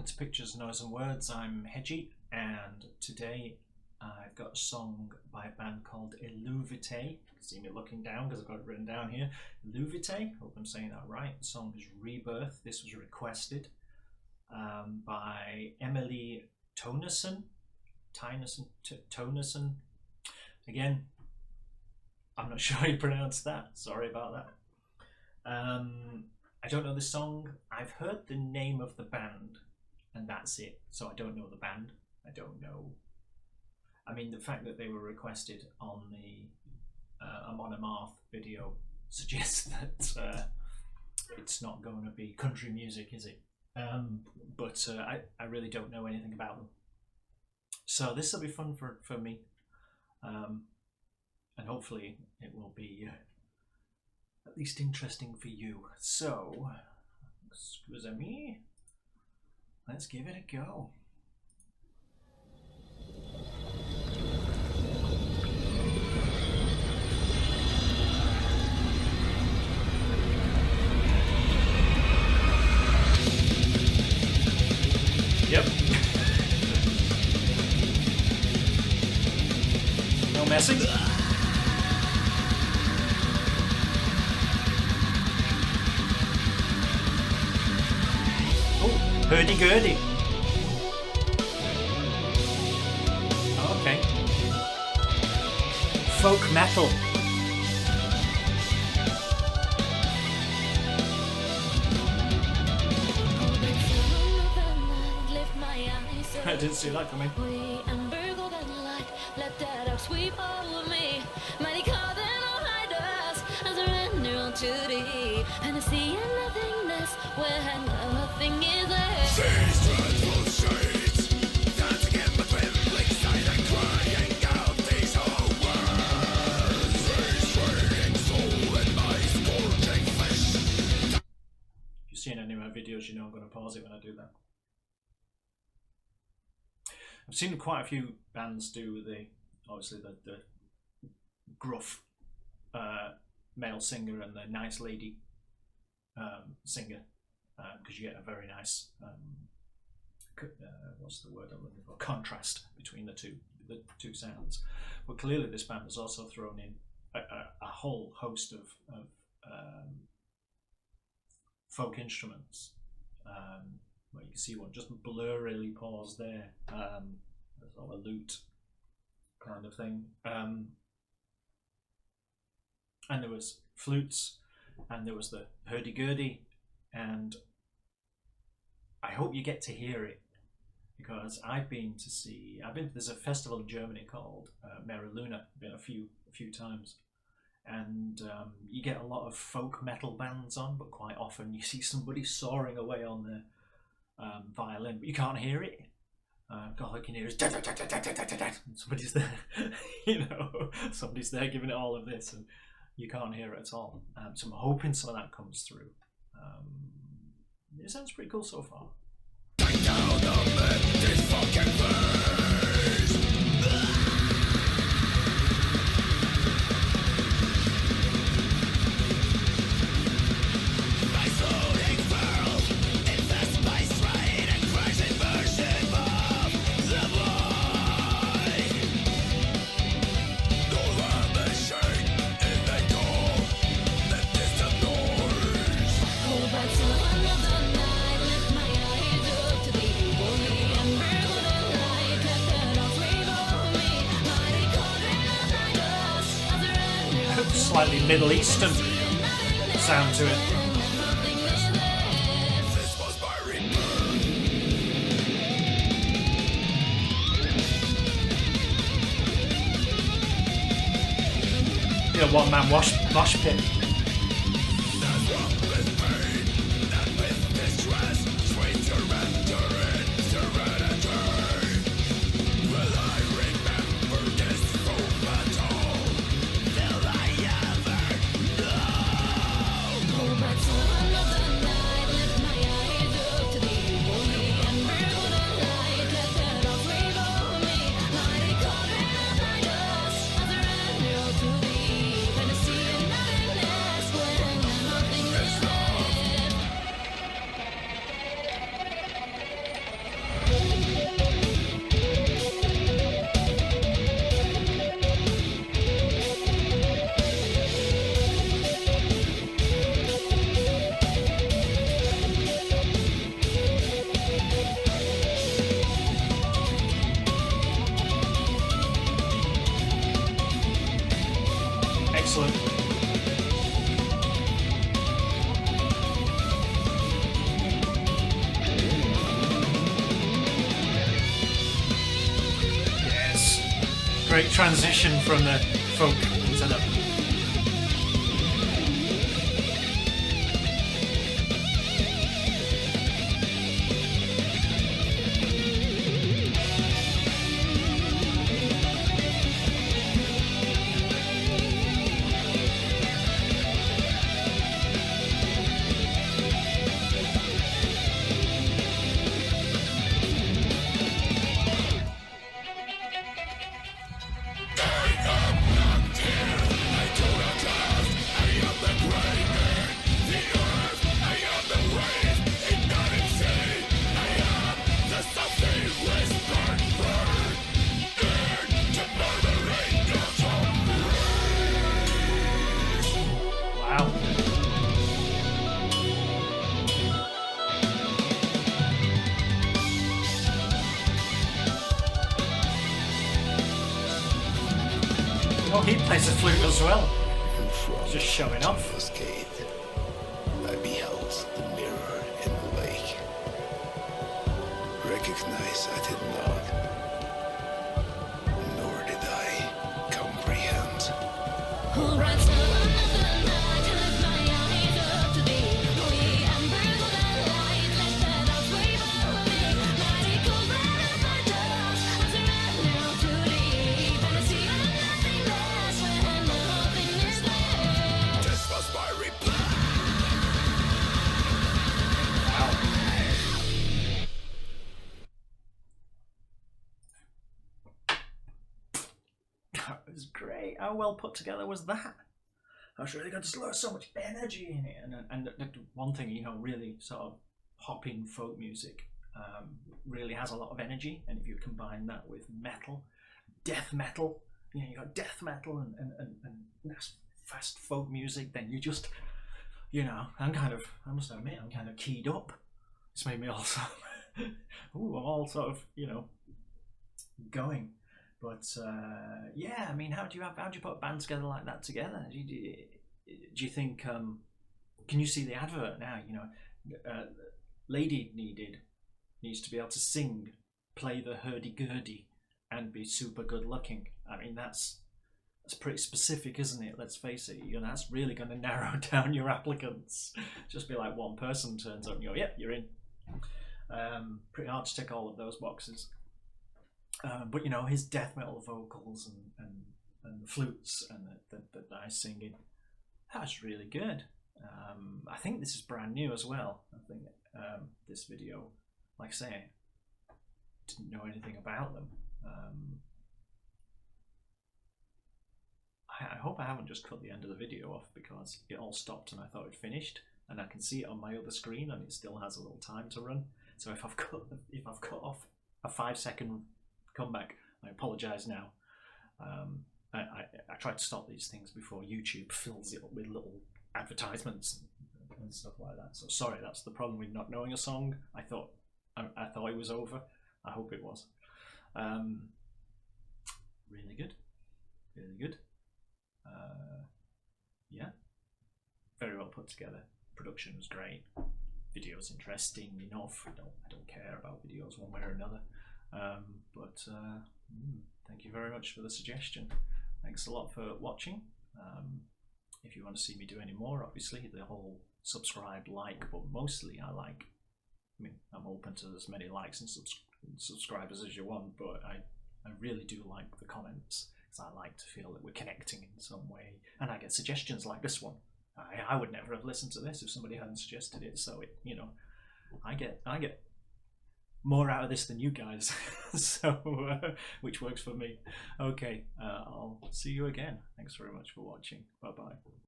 welcome to Pictures, Noise and Words. I'm Hedgie, and today I've got a song by a band called Eluveitie. You can see me looking down because I've got it written down here. Eluveitie, hope I'm saying that right. The song is Rebirth. This was requested by Emily Tonerson. Tonerson. Again, I'm not sure how you pronounce that. Sorry about that. I don't know the song. I've heard the name of the band, and that's it. So I don't know the band. I don't know. I mean, the fact that they were requested on the Amon Amarth video suggests that it's not going to be country music, is it? But I really don't know anything about them. So this will be fun for me, and hopefully it will be at least interesting for you. So, excuse me, let's give it a go. Yep. No messing. Hurdy-gurdy. Okay. Folk metal. I didn't see that coming. Let that up sweep over me. Mighty call then I'll hide us. I surrender all to thee. And I see nothingness where nothing is there. These dreadful shades dancing in between lakeside and crying out these whole words. These waiting soul in my scorching flesh. If you've seen any of my videos, you know I'm going to pause it when I do that. I've seen quite a few bands do obviously the gruff male singer and the nice lady singer, because you get a very nice what's the word I'm looking for, contrast between the two sounds. But clearly this band has also thrown in a whole host of folk instruments. Well, you can see one just blurrily paused there. There's all a lute kind of thing. And there was flutes, and there was the hurdy-gurdy, and I hope you get to hear it, because there's a festival in Germany called Meriluna. I've been a few times, and you get a lot of folk metal bands on, but quite often you see somebody soaring away on their violin, but you can't hear it. All you can hear is da, da, da, da, da, da, da, da. Somebody's there, somebody's there giving it all of this, and you can't hear it at all. So I'm hoping some of that comes through. It sounds pretty cool so far. Take down this fucking place. Slightly Middle Eastern sound to it. You know, one man mosh pit. Great transition from the folk into the... Oh, he plays the flute as well. Just showing off. I beheld the mirror in the lake. Recognize I did not, nor did I comprehend. Who writes the night and lift my eyes up to thee? Who ye embers of the light, let shadows wave over me. Magical breath of my doves, I surrender now to thee. Fantasy of nothingness, when nothing is there. This was my reply. That was great. How well put together was that? That was really good. There's so much energy in it, and the one thing, you know, really sort of popping folk music really has a lot of energy, and if you combine that with metal, death metal, you know, you got death metal and fast folk music, then you just, you know, I must admit, I'm kind of keyed up. It's made me also, ooh, I'm all sort of, you know, going. But yeah, I mean, how do you put a band together like that together? Do you think? Can you see the advert now? You know, lady needs to be able to sing, play the hurdy-gurdy, and be super good looking. I mean, that's pretty specific, isn't it? Let's face it. You know, that's really going to narrow down your applicants. Just be like one person turns up and you go, "Yep, you're in." Pretty hard to tick all of those boxes. But you know, his death metal vocals and the flutes and the nice singing, that's really good. I think this is brand new as well. I think this video, like I say, didn't know anything about them. I hope I haven't just cut the end of the video off because it all stopped and I thought it finished, and I can see it on my other screen and it still has a little time to run. So if I've cut off a 5-second comeback, I apologise now. I try to stop these things before YouTube fills it up with little advertisements and stuff like that. So sorry, that's the problem with not knowing a song. I thought it was over. I hope it was. Really good, really good. Yeah, very well put together. Production was great. Video's interesting enough. I don't care about videos one way or another. But thank you very much for the suggestion. Thanks a lot for watching. If you want to see me do any more, obviously the whole subscribe, like, but mostly I'm open to as many likes and subscribers as you want, but I really do like the comments because I like to feel that we're connecting in some way, and I get suggestions like this one. I would never have listened to this if somebody hadn't suggested it, so it, you know, I get more out of this than you guys. So which works for me. Okay, I'll see you again. Thanks very much for watching. Bye bye.